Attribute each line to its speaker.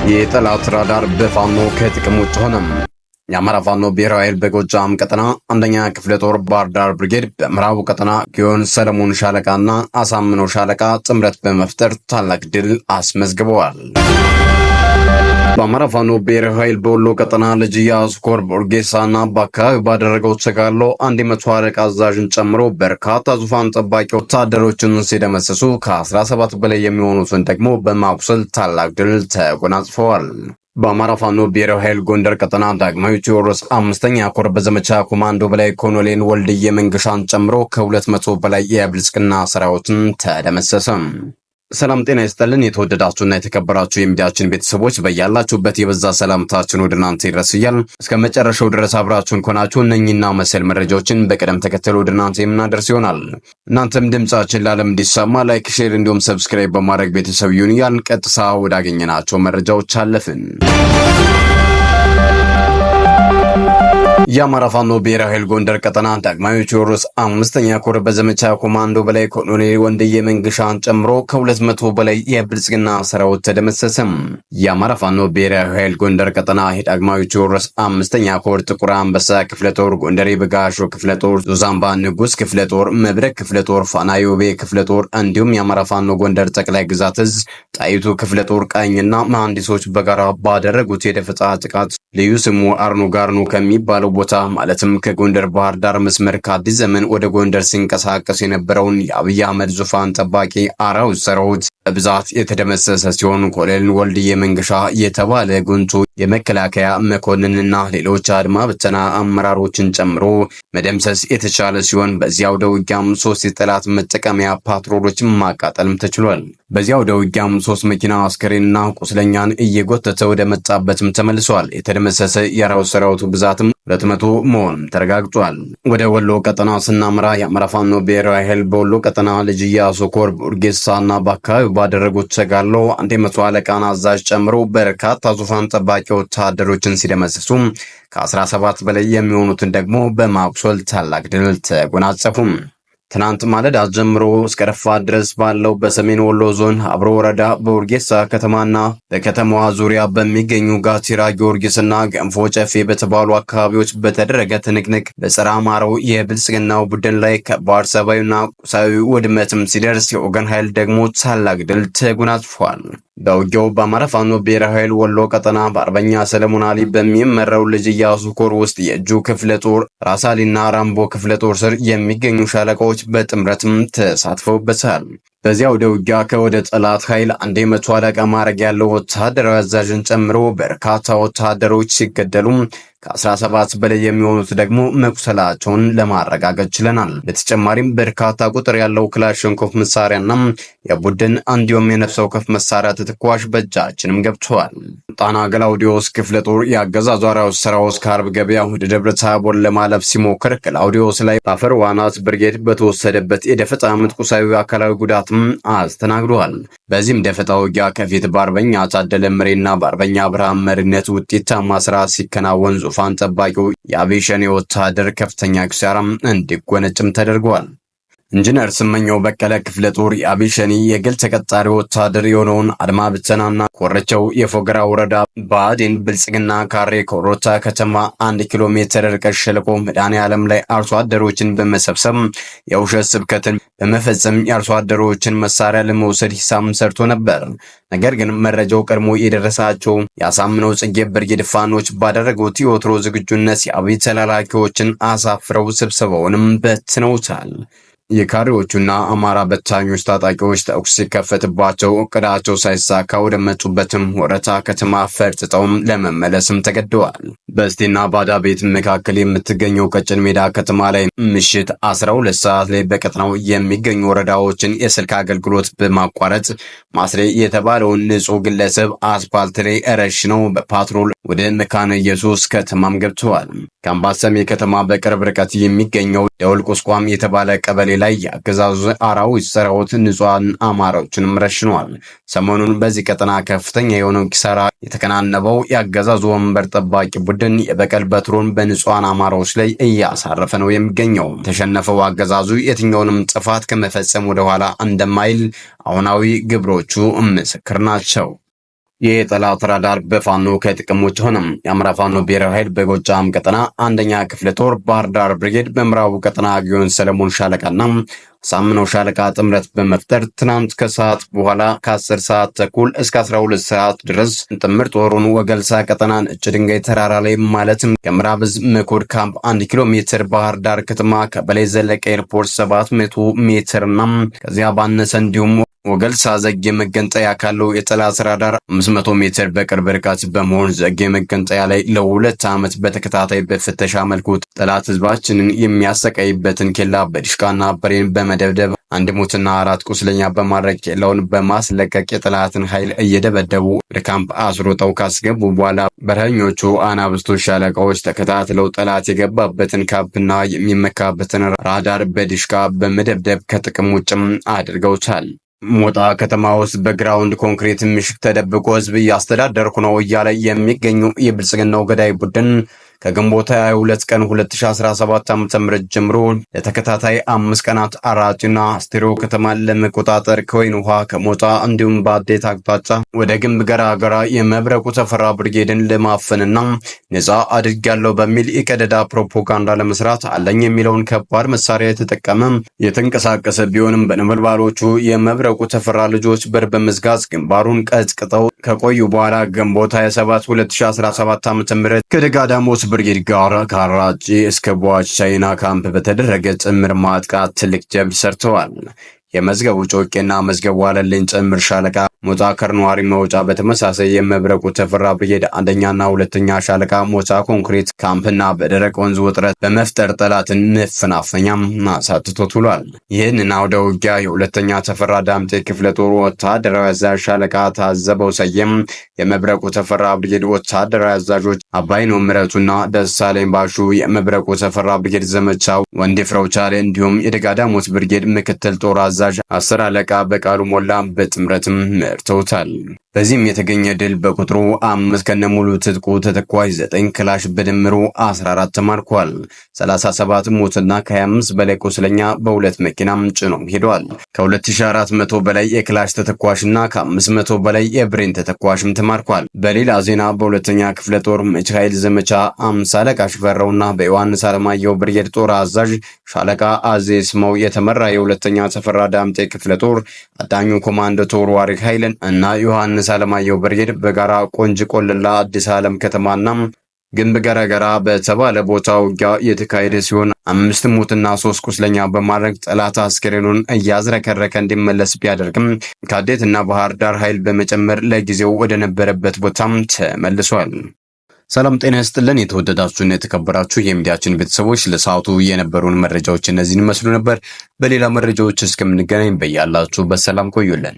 Speaker 1: የጠላት ራዳር በፋኖ ከጥቅም ውጭ ሆነ። የአማራ ፋኖ ብሔራዊ ኃይል በጎጃም ቀጠና አንደኛ ክፍለ ጦር ባህር ዳር ብርጌድ በምዕራቡ ቀጠና ጊዮን ሰለሞን ሻለቃና አሳምነው ሻለቃ ጥምረት በመፍጠር ታላቅ ድል አስመዝግበዋል። በአማራ ፋኖ ብሔራዊ ኃይል በወሎ ቀጠና ልጅ ኢያሱ ኮር በኦርጌሳና በአካባቢው ባደረገው ተጋድሎ 100 አለቃ አዛዥን ጨምሮ በርካታ ዙፋን ጠባቂ ወታደሮችን ሲደመሰሱ ከ17 በላይ የሚሆኑትን ደግሞ በማቁሰል ታላቅ ድል ተጎናጽፈዋል። በአማራ ፋኖ ብሔራዊ ኃይል ጎንደር ቀጠና ዳግማዊ ቴዎድሮስ 5ኛ ኮር በዘመቻ ኮማንዶ በላይ ኮሎኔል ወልድየ መንገሻን ጨምሮ ከ200 በላይ የብልጽግና ሰራዊትን ተደመሰሰ። ሰላም ጤና ይስጥልን። የተወደዳችሁና የተከበራችሁ የሚዲያችን ቤተሰቦች በያላችሁበት የበዛ ሰላምታችን ወደ እናንተ ይድረስያል። እስከ መጨረሻው ድረስ አብራችሁን ከሆናችሁ እነኚህና መሰል መረጃዎችን በቅደም ተከተል ወደ እናንተ የምናደርስ ይሆናል። እናንተም ድምጻችን ለዓለም እንዲሰማ ላይክ፣ ሼር እንዲሁም ሰብስክራይብ በማድረግ ቤተሰብ ይሁኑ እያልን ቀጥታ ወዳገኘናቸው መረጃዎች አለፍን። የአማራ ፋኖ ብሔራዊ ኃይል ጎንደር ቀጠና ዳግማዊ ቴዎድሮስ 5ኛ ኮር በዘመቻ ኮማንዶ በላይ ኮሎኔል ወልድየ መንገሻን ጨምሮ ከ200 በላይ የብልጽግና ሰራዊት ተደመሰሰ። የአማራ ፋኖ ብሔራዊ ኃይል ጎንደር ቀጠና ዳግማዊ ቴዎድሮስ 5ኛ ኮር ጥቁር አንበሳ ክፍለ ጦር፣ ጎንደር በጋሾ ክፍለ ጦር፣ ዞዛምባ ንጉስ ክፍለ ጦር፣ መብረቅ ክፍለ ጦር፣ ፋናዮቤ ክፍለ ጦር እንዲሁም የአማራ ፋኖ ጎንደር ጠቅላይ ግዛት እዝ ጣይቱ ክፍለ ጦር ቃኝና መሐንዲሶች በጋራ ባደረጉት የደፈጣ ጥቃት ልዩ ስሙ አርኖ ጋርኖ ከሚባለው ቦታ ማለትም ከጎንደር ባህር ዳር መስመር ከአዲስ ዘመን ወደ ጎንደር ሲንቀሳቀስ የነበረውን የአብይ አህመድ ዙፋን ጠባቂ አራዊት ሰራዊት በብዛት የተደመሰሰ ሲሆን ኮሎኔል ወልድየ መንገሻ የተባለ ጉንቱ የመከላከያ መኮንንና ሌሎች አድማ ብተና አመራሮችን ጨምሮ መደምሰስ የተቻለ ሲሆን በዚያው ደውጊያም 3 የጠላት መጠቀሚያ ፓትሮሎችን ማቃጠልም ተችሏል። በዚያው ደውጊያም 3 መኪና አስከሬንና ቁስለኛን እየጎተተ ወደ መጣበትም ተመልሷል። የተደመሰሰ የአራዊት ሰራዊቱ ብዛትም 200 መሆኑን ተረጋግጧል። ወደ ወሎ ቀጠና ስናመራ የአማራ ፋኖ ብሔራዊ ኃይል በወሎ ቀጠና ልጅ ኢያሱ ኮር በኦርጌሳና በአካባቢው ባደረጉት ተጋድሎ 100 አለቃን አዛዥ ጨምሮ በርካታ ዙፋን ጠባቂ ወታደሮችን ሲደመሰሱ ከ17 በላይ የሚሆኑትን ደግሞ በማቁሰል ታላቅ ድል ተጎናጸፉ። ትናንት ማለዳ ጀምሮ እስከ ረፋድ ድረስ ባለው በሰሜን ወሎ ዞን አብሮ ወረዳ በኦርጌሳ ከተማና በከተማዋ ዙሪያ በሚገኙ ጋቲራ ጊዮርጊስና ገንፎ ጨፌ በተባሉ አካባቢዎች በተደረገ ትንቅንቅ በጸረ አማራው የብልጽግናው ቡድን ላይ ከባድ ሰብአዊና ቁሳዊ ውድመትም ሲደርስ የወገን ኃይል ደግሞ ታላቅ ድል ተጎናጽፏል። በውጊያው በአማራ ፋኖ ብሔራዊ ኃይል ወሎ ቀጠና በአርበኛ ሰለሞን አሊ በሚመራው ልጅ ኢያሱ ኮር ውስጥ የእጁ ክፍለ ጦር፣ ራሳሊና ራምቦ ክፍለ ጦር ስር የሚገኙ ሻለቃዎች በጥምረትም ተሳትፈውበታል። በዚያው ውጊያ ከወደ ጠላት ኃይል 100 አለቃ ማዕረግ ያለው ወታደራዊ አዛዥን ጨምሮ በርካታ ወታደሮች ሲገደሉ ከ17 በላይ የሚሆኑት ደግሞ መቁሰላቸውን ለማረጋገጥ ችለናል። በተጨማሪም በርካታ ቁጥር ያለው ክላሽንኮቭ መሳሪያና የቡድን እንዲሁም የነፍስ ወከፍ መሳሪያ ተተኳሽ በእጃችንም ገብተዋል። ጣና ገላውዲዮስ ክፍለ ጦር የአገዛዙ አራዊት ሰራዊት ከአርብ ገበያ ወደ ደብረ ታቦር ለማለፍ ሲሞክር ገላውዲዮስ ላይ በአፈር ዋናት ብርጌድ በተወሰደበት የደፈጣ ምት ቁሳዊ አካላዊ ጉዳትም አስተናግዷል። በዚህም ደፈጣ ውጊያ ከፊት በአርበኛ ታደለ ምሬና በአርበኛ ብርሃን መሪነት ውጤታማ ስራ ሲከናወን ዙፋን ጠባቂው የአብይ ሸኔ ወታደር ከፍተኛ ኪሳራም እንዲጎነጭም ተደርጓል። ኢንጂነር ስመኘው በቀለ ክፍለ ጦር የአብይ ሸኔ የግል ተቀጣሪ ወታደር የሆነውን አድማ ብተናና ኮረቸው የፎገራ ወረዳ ብአዴን ብልጽግና ካሬ ኮሮታ ከተማ 1 ኪሎ ሜትር ርቀት ሸለቆ መድኃኔዓለም ላይ አርሶ አደሮችን በመሰብሰብ የውሸት ስብከትን በመፈጸም የአርሶ አደሮችን መሳሪያ ለመውሰድ ሂሳብ ሰርቶ ነበር። ነገር ግን መረጃው ቀድሞ የደረሳቸው የአሳምነው ጽጌ ብርጌድ ፋኖች ባደረጉት የወትሮ ዝግጁነት የአብይ ተላላኪዎችን አሳፍረው ስብሰባውንም በትነውታል። የካድሬዎቹና አማራ በታኞች ታጣቂዎች ተኩስ ሲከፈትባቸው እቅዳቸው ሳይሳካ ወደ መጡበትም ወረታ ከተማ ፈርጥጠውም ለመመለስም ተገደዋል። በስቴና ባዳ ቤት መካከል የምትገኘው ቀጭን ሜዳ ከተማ ላይ ምሽት 12 ሰዓት ላይ በቀጠናው የሚገኙ ወረዳዎችን የስልክ አገልግሎት በማቋረጥ ማስሬ የተባለውን ንጹህ ግለሰብ አስፓልት ላይ ረሽነው በፓትሮል ወደ መካነ ኢየሱስ ከተማም ገብተዋል። ከአምባሰሜ ከተማ በቅርብ ርቀት የሚገኘው ደውል ቁስቋም የተባለ ቀበሌ ላይ የአገዛዙ አራዊት ሰራዊት ንጹሃን አማራዎችንም ረሽነዋል። ሰሞኑን በዚህ ቀጠና ከፍተኛ የሆነው ኪሳራ የተከናነበው የአገዛዙ ወንበር ጠባቂ ቡድን የበቀል በትሩን በንጹሃን አማራዎች ላይ እያሳረፈ ነው የሚገኘው። ተሸነፈው አገዛዙ የትኛውንም ጥፋት ከመፈጸም ወደ ኋላ እንደማይል አሁናዊ ግብሮቹ ምስክር ናቸው። የጠላት ራዳር በፋኖ ከጥቅም ውጭ ሆነ። የአማራ ፋኖ ብሔራዊ ኃይል በጎጃም ቀጠና አንደኛ ክፍለ ጦር ባህር ዳር ብርጌድ በምዕራቡ ቀጠና ጊዮን ሰለሞን ሻለቃና ሳምነው ሻለቃ ጥምረት በመፍጠር ትናንት ከሰዓት በኋላ ከ10 ሰዓት ተኩል እስከ 12 ሰዓት ድረስ ጥምር ጦሩን ወገልሳ ቀጠናን እጭ ድንጋይ ተራራ ላይ ማለትም ከምዕራብ ዕዝ መኮድ ካምፕ 1 ኪሎ ሜትር ባህር ዳር ከተማ ከበላይ ዘለቀ ኤርፖርት 700 ሜትርና ከዚያ ባነሰ እንዲሁም ወገልሳ ዘጌ መገንጠያ ካለው የጠላት ራዳር 500 ሜትር በቅርብ ርቀት በመሆን ዘጌ መገንጠያ ላይ ለ2 ዓመት በተከታታይ በፍተሻ መልኩ ጠላት ህዝባችንን የሚያሰቃይበትን ኬላ በዲሽቃና ብሬን በመደብደብ አንድ ሞትና 4 ቁስለኛ በማድረግ ኬላውን በማስለቀቅ የጠላትን ኃይል እየደበደቡ ወደ ካምፕ አስሮጠው ካስገቡ በኋላ በረኞቹ አናብስቶች ሻለቃዎች ተከታትለው ጠላት የገባበትን ካምፕና የሚመካበትን ራዳር በዲሽቃ በመደብደብ ከጥቅም ውጭም አድርገውታል። ሞጣ ከተማ ውስጥ በግራውንድ ኮንክሪት ምሽግ ተደብቆ ህዝብ እያስተዳደርኩ ነው እያለ የሚገኘው የብልጽግናው ገዳይ ቡድን ከግንቦት 22 ቀን 2017 ዓ.ም ጀምሮ ለተከታታይ 5 ቀናት አራጭና አስቴሮ ከተማን ለመቆጣጠር ከወይን ውሃ ከሞጣ እንዲሁም በአዴት አቅጣጫ ወደ ግንብ ገራገራ የመብረቁ ተፈራ ብርጌድን ለማፈንና ነፃ አድርጋለሁ በሚል የቀደዳ ፕሮፓጋንዳ ለመስራት አለኝ የሚለውን ከባድ መሳሪያ የተጠቀመ የተንቀሳቀሰ ቢሆንም በነበልባሎቹ የመብረቁ ተፈራ ልጆች በር በመዝጋት ግንባሩን ቀጥቅጠው ከቆዩ በኋላ ግንቦት 27 2017 ዓ.ም ከደጋዳሞት ብርጌድ ጋር ካራጪ እስከ ቧች ቻይና ካምፕ በተደረገ ጥምር ማጥቃት ትልቅ ጀብድ ሰርተዋል። የመዝገቡ ጮቄና መዝገቡ አለልኝ ጥምር ሻለቃ ሞጣ ከርኗሪ መውጫ በተመሳሳይ የመብረቁ ተፈራ ብርጌድ አንደኛና ሁለተኛ ሻለቃ ሞጣ ኮንክሪት ካምፕና በደረቅ ወንዝ ውጥረት በመፍጠር ጠላትን መፈናፈኛም አሳትቶት ውሏል። ይህንን አውደ ውጊያ የሁለተኛ ተፈራ ዳምጤ ክፍለ ጦር ወታደራዊ አዛዥ ሻለቃ ታዘበው ሰየም፣ የመብረቁ ተፈራ ብርጌድ ወታደራዊ አዛዦች አባይነው ምረቱና ደሳለኝ ባሹ፣ የመብረቁ ተፈራ ብርጌድ ዘመቻው ወንድፍረው ቻለ እንዲሁም የደጋዳሞት ብርጌድ ምክትል ጦር አዛዥ 10 አለቃ በቃሉ ሞላ በጥምረትም መርተውታል። በዚህም የተገኘ ድል በቁጥሩ 5 ከነሙሉ ትጥቁ ተተኳሽ 9 ክላሽ በድምሩ 14 ተማርኳል። 37 ሞትና ከ25 በላይ ቁስለኛ በሁለት መኪናም ጭኖ ሄዷል። ከ2400 በላይ የክላሽ ተተኳሽና ከ500 በላይ የብሬን ተተኳሽም ተማርኳል። በሌላ ዜና በሁለተኛ ክፍለ ጦር ሚካኤል ዘመቻ 50 አለቃ ሽፈራውና በዮሐንስ አለማየሁ ብርጌድ ጦር አዛዥ ሻለቃ አዜ ስመው የተመራ የሁለተኛ ተፈራ ዳምጤ ክፍለ ጦር አዳኙ ኮማንዶ ተወርዋሪ ኃይልን እና ዮሐንስ አለማየሁ ብርጌድ በጋራ ቆንጅ ቆልላ አዲስ ዓለም ከተማና ግንብ ገረገራ በተባለ ቦታ ውጊያ የተካሄደ ሲሆን 5 ሞትና 3 ቁስለኛ በማድረግ ጠላት አስከሬኑን እያዝረከረከ እንዲመለስ ቢያደርግም ከአዴትና ባህር ዳር ኃይል በመጨመር ለጊዜው ወደ ነበረበት ቦታም ተመልሷል። ሰላም ጤና ይስጥልን። የተወደዳችሁና የተከበራችሁ የሚዲያችን ቤተሰቦች ለሰዓቱ የነበሩን መረጃዎች እነዚህን መስሉ ነበር። በሌላ መረጃዎች እስከምንገናኝ በያላችሁበት ሰላም ቆዩልን።